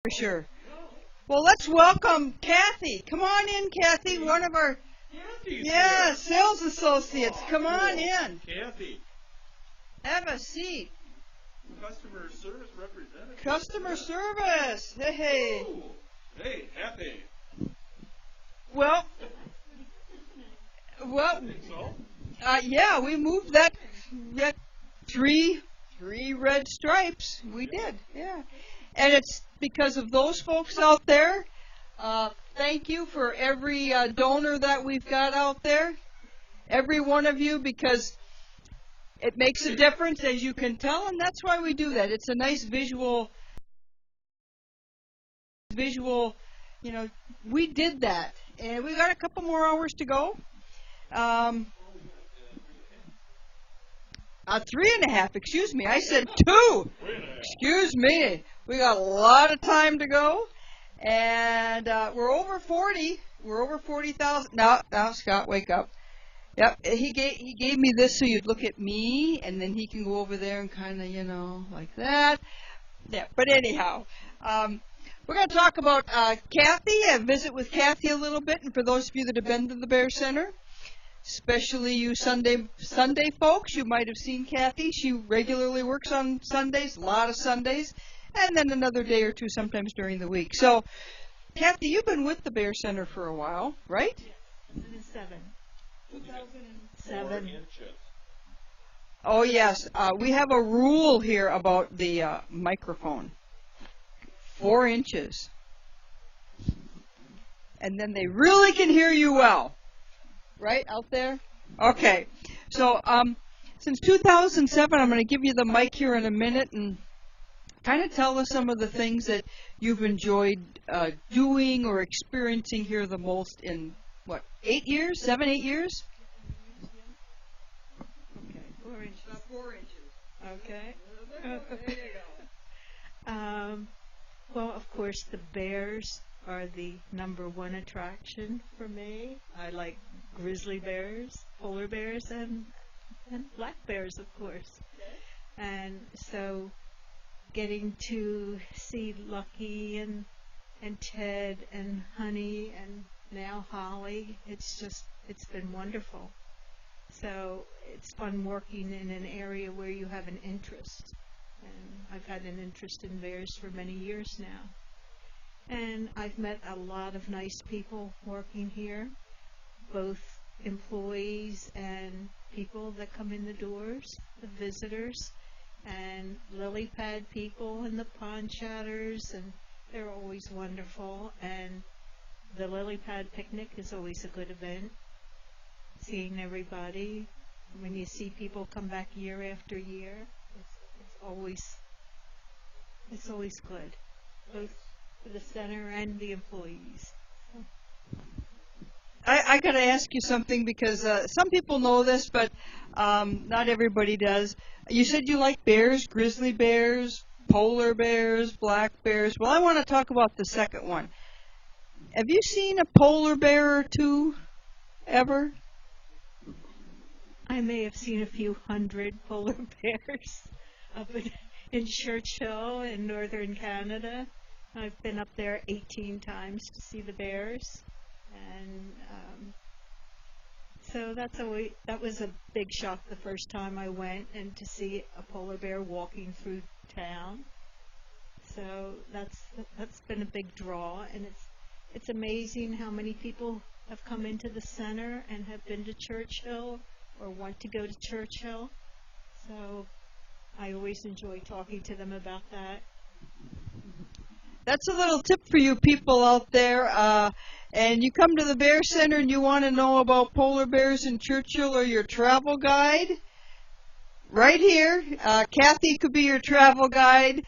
For sure. Well, let's welcome Kathy. Come on in, Kathy. One of our sales associates. Come on in. Kathy, Have a seat. customer service representative. Customer service. Hey. Ooh. Hey, Kathy. Well. Think so? Yeah, we moved that three red stripes. We did. Yeah. And it's because of those folks out there. Thank you for every donor that we've got out there. Every one of you, because it makes a difference, as you can tell, and that's why we do that. It's a nice visual, we did that. And we got a couple more hours to go. 3.5, excuse me. I said 2. Excuse me. We got a lot of time to go. And we're over 40. We're over 40,000. Now, Scott, wake up. Yep, he gave me this so you'd look at me, and then he can go over there and kind of, like that. Yeah, but anyhow, we're going to talk about Kathy, visit with Kathy a little bit, and for those of you that have been to the Bear Center, especially you Sunday folks, you might have seen Kathy. She regularly works on Sundays, a lot of Sundays, and then another day or two sometimes during the week. So, Kathy, you've been with the Bear Center for a while, right? Yes, 2007. Oh, yes. We have a rule here about the microphone. 4 inches. And then they really can hear you well. Right out there? Okay. So, since 2007, I'm going to give you the mic here in a minute and kind of tell us some of the things that you've enjoyed doing or experiencing here the most in, 8 years? 7, 8 years? Okay, 4 inches. About 4 inches. Okay. There you go. Well, of course, the bears are the number one attraction for me. I like grizzly bears, polar bears, and black bears, of course. Okay. And so getting to see Lucky and Ted and Honey and now Holly, it's been wonderful. So it's fun working in an area where you have an interest. And I've had an interest in bears for many years now. And I've met a lot of nice people working here, both employees and people that come in the doors, the visitors, and lily pad people and the pond chatters, and they're always wonderful. And the lily pad picnic is always a good event, seeing everybody. When you see people come back year after year, it's always good, both for the center and the employees. I got to ask you something because some people know this, but not everybody does. You said you like bears, grizzly bears, polar bears, black bears. Well, I want to talk about the second one. Have you seen a polar bear or two ever? I may have seen a few hundred polar bears up in Churchill in northern Canada. I've been up there 18 times to see the bears, and so that was a big shock the first time I went, and to see a polar bear walking through town. So that's been a big draw, and it's amazing how many people have come into the center and have been to Churchill or want to go to Churchill. So I always enjoy talking to them about that. That's a little tip for you people out there. And you come to the Bear Center and you want to know about polar bears in Churchill or your travel guide. Right here, Kathy could be your travel guide.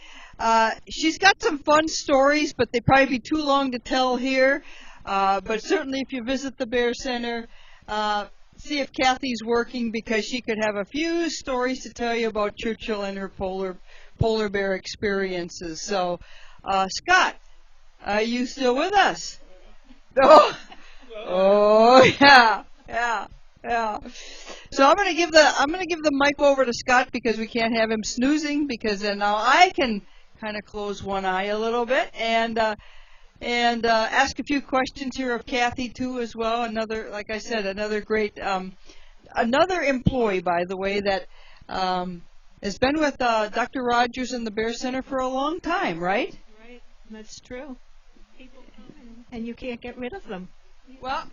She's got some fun stories, but they'd probably be too long to tell here. But certainly if you visit the Bear Center, see if Kathy's working, because she could have a few stories to tell you about Churchill and her polar bear experiences. So, Scott, are you still with us? Oh, yeah. So I'm gonna give the mic over to Scott, because we can't have him snoozing, because then now I can kind of close one eye a little bit and ask a few questions here of Kathy too as well. Another, like I said, another great, another employee, by the way, that has been with Dr. Rogers and the Bear Center for a long time, right? Right, that's true. People come and you can't get rid of them. Well,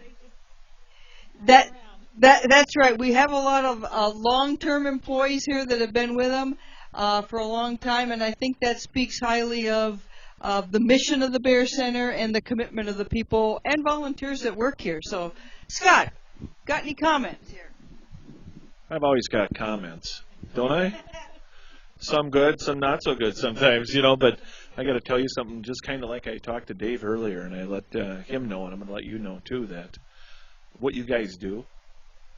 that's right. We have a lot of long-term employees here that have been with them for a long time, and I think that speaks highly of the mission of the Bear Center and the commitment of the people and volunteers that work here. So, Scott, got any comments here? I've always got comments, don't I? Some good, some not so good sometimes, but I got to tell you something, just kind of like I talked to Dave earlier, and I let him know, and I'm going to let you know too, that what you guys do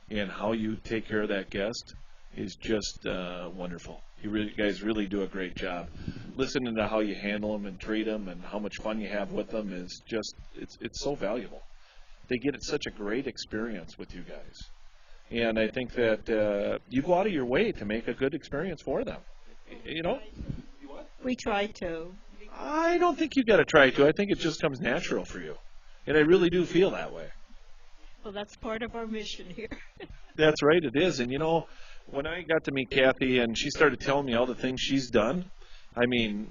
and how you take care of that guest is just wonderful. You guys really do a great job. Listening to how you handle them and treat them and how much fun you have with them is just, it's so valuable. They get such a great experience with you guys. And I think that you go out of your way to make a good experience for them. We try to. I don't think you got to try to. I think it just comes natural for you. And I really do feel that way. Well, that's part of our mission here. That's right, it is. And, when I got to meet Kathy and she started telling me all the things she's done, I mean,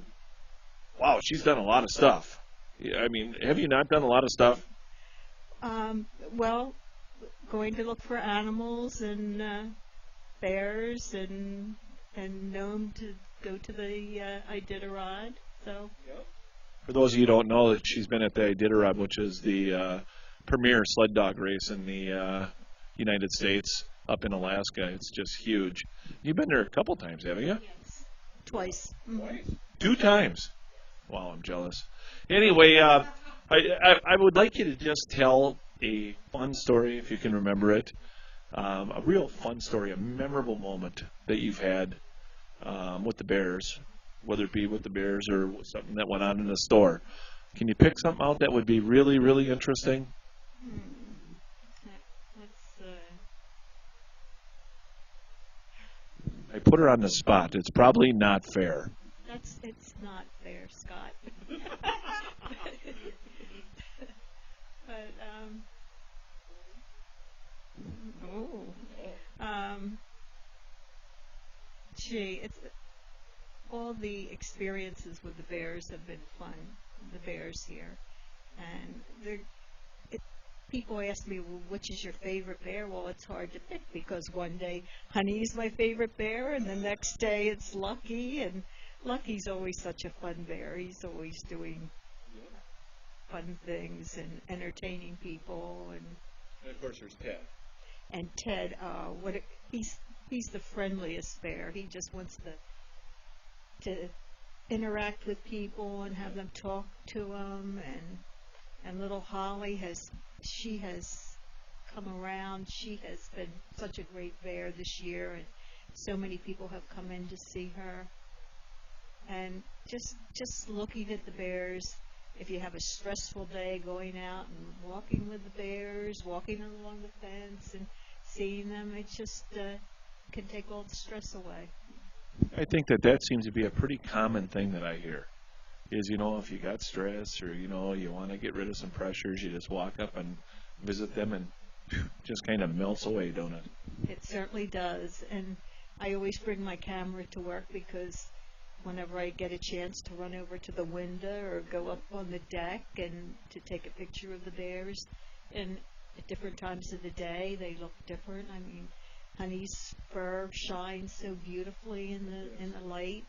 wow, she's done a lot of stuff. I mean, have you not done a lot of stuff? Well, going to look for animals and bears and known to go to the Iditarod. So. For those of you who don't know, she's been at the Iditarod, which is the premier sled dog race in the United States, up in Alaska. It's just huge. You've been there a couple times, haven't you? Yes, twice. Twice? 2 times. Wow, I'm jealous. Anyway, I would like you to just tell a fun story, if you can remember it, a real fun story, a memorable moment that you've had with the Bears, whether it be with the Bears or something that went on in the store. Can you pick something out that would be really, really interesting? I put her on the spot. It's probably not fair. It's not fair, Scott. It's all the experiences with the Bears have been fun. The Bears here, and people ask me, well, which is your favorite bear? Well, it's hard to pick because one day Honey's my favorite bear, and the next day it's Lucky, and Lucky's always such a fun bear. He's always doing fun things and entertaining people, and of course there's Ted. And Ted, he's the friendliest bear. He just wants to interact with people and have them talk to him, and little Holly has come around. She has been such a great bear this year, and so many people have come in to see her. And just looking at the bears, if you have a stressful day, going out and walking with the bears, walking along the fence and seeing them, it just can take all the stress away. I think that seems to be a pretty common thing that I hear. Is, if you got stress or, you want to get rid of some pressures, you just walk up and visit them and just kind of melts away, don't it? It certainly does. And I always bring my camera to work because whenever I get a chance to run over to the window or go up on the deck and to take a picture of the bears, and at different times of the day they look different. I mean, Honey's fur shines so beautifully in the light,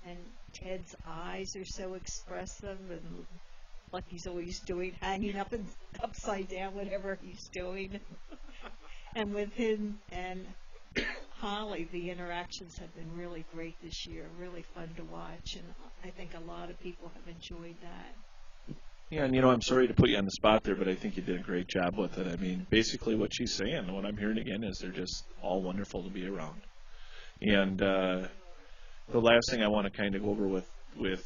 and Ted's eyes are so expressive, and Lucky's always hanging up and upside down, whatever he's doing. And with him and Holly, the interactions have been really great this year, really fun to watch, and I think a lot of people have enjoyed that. Yeah, and I'm sorry to put you on the spot there, but I think you did a great job with it. I mean, basically what she's saying, what I'm hearing again, is they're just all wonderful to be around. And the last thing I want to kind of go over with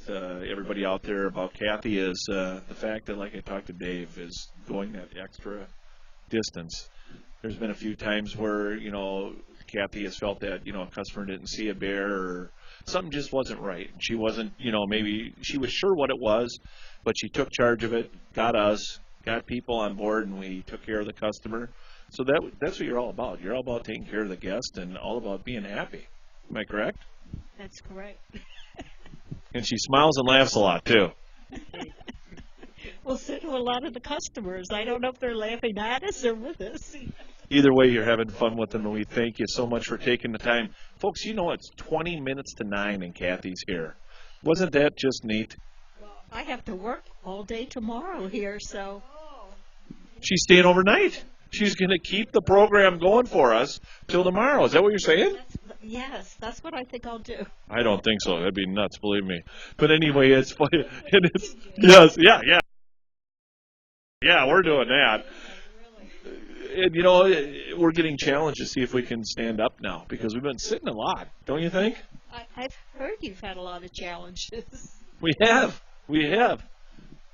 everybody out there about Kathy is the fact that, like I talked to Dave, is going that extra distance. There's been a few times where, Kathy has felt that, a customer didn't see a bear or something just wasn't right. She wasn't, maybe she was sure what it was, but she took charge of it, got people on board, and we took care of the customer. So that's what you're all about. You're all about taking care of the guest and all about being happy. Am I correct? That's correct. And she smiles and laughs a lot, too. Well, so do a lot of the customers. I don't know if they're laughing at us or with us. Either way, you're having fun with them, and we thank you so much for taking the time. Folks, it's 20 minutes to 9 and Kathy's here. Wasn't that just neat? I have to work all day tomorrow here, so. She's staying overnight. She's going to keep the program going for us till tomorrow. Is that what you're saying? Yes, that's what I think I'll do. I don't think so. That'd be nuts, believe me. But anyway, it's funny. And it's, yes, yeah. Yeah, we're doing that. And, we're getting challenged to see if we can stand up now because we've been sitting a lot, don't you think? I've heard you've had a lot of challenges. We have.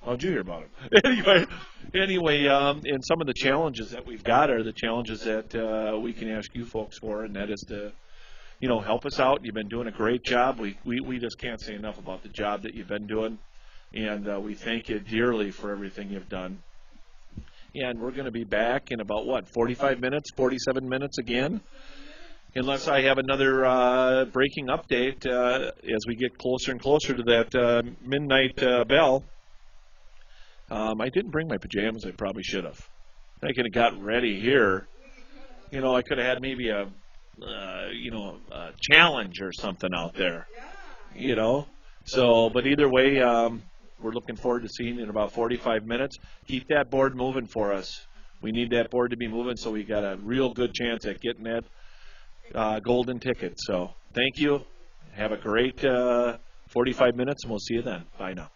How'd you hear about it? Anyway, and some of the challenges that we've got are the challenges that we can ask you folks for, and that is to, help us out. You've been doing a great job. We just can't say enough about the job that you've been doing, and we thank you dearly for everything you've done. And we're going to be back in about, 47 minutes again, unless I have another breaking update as we get closer and closer to that midnight bell. I didn't bring my pajamas. I probably should have. I could have got ready here. I could have had maybe a challenge or something out there. So, but either way, we're looking forward to seeing you in about 45 minutes. Keep that board moving for us. We need that board to be moving so we got a real good chance at getting that golden ticket. So, thank you. Have a great 45 minutes, and we'll see you then. Bye now.